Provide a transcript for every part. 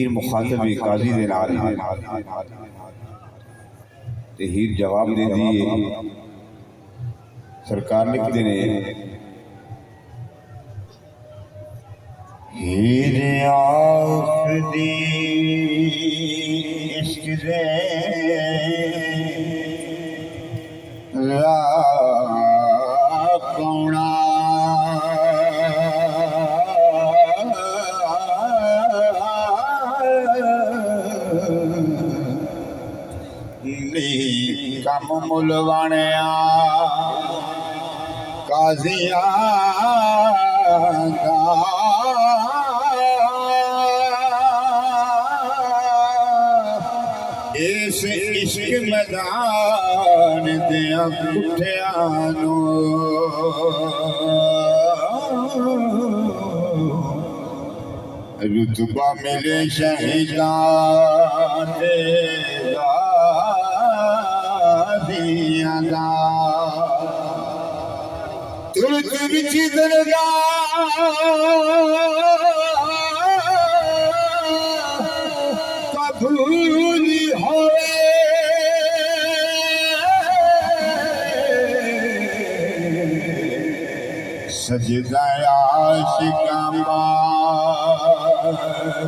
हीर मुखातब काजी दे नाल ते हीर जवाब दे दिए। सरकार लिखते ने हीर आखदी इश्क दे कौना कम मुलवाने काजिया इस इश्क मैदान दिया कुठियानो रुतबा मिले शहीदां दे तुरत बिची दरगाह कबूल होए सजदा आशिकां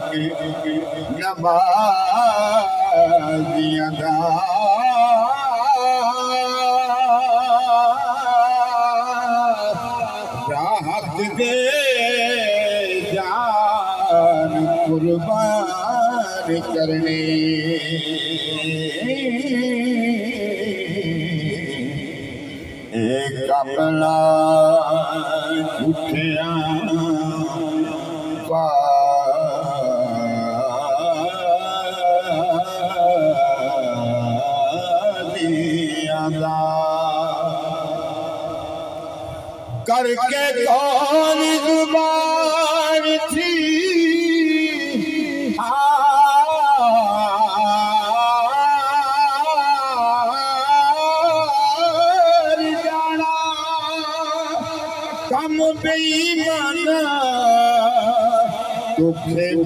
की नमाज़ियां दा राहत दे जान कुर्बान करने एक कमला झूठिया करके कौन जुबान थी जाना कम बेईमाना धोखेबाज़ियां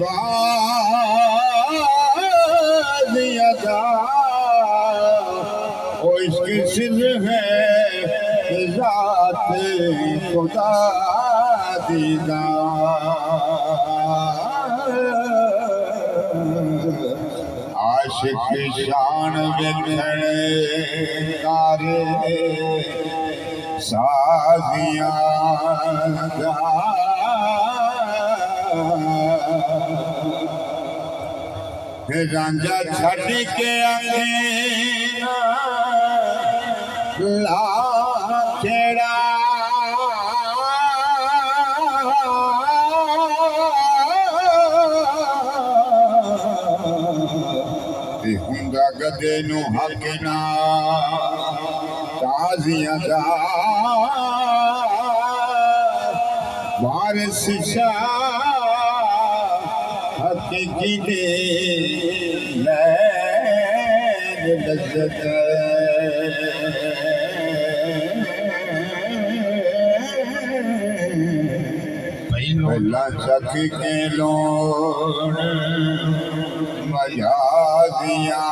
दा ओ इश्क सिर है खुदा दीदा आशिक शान विखण कारे साजियां रांझा छड़ के अंगेना ला खेड़ा हुंदा गदे नु हक ना काजियां दा वारिस शाह हकीकी दे लैन लज्जत पहला चक के लोन मजा दिया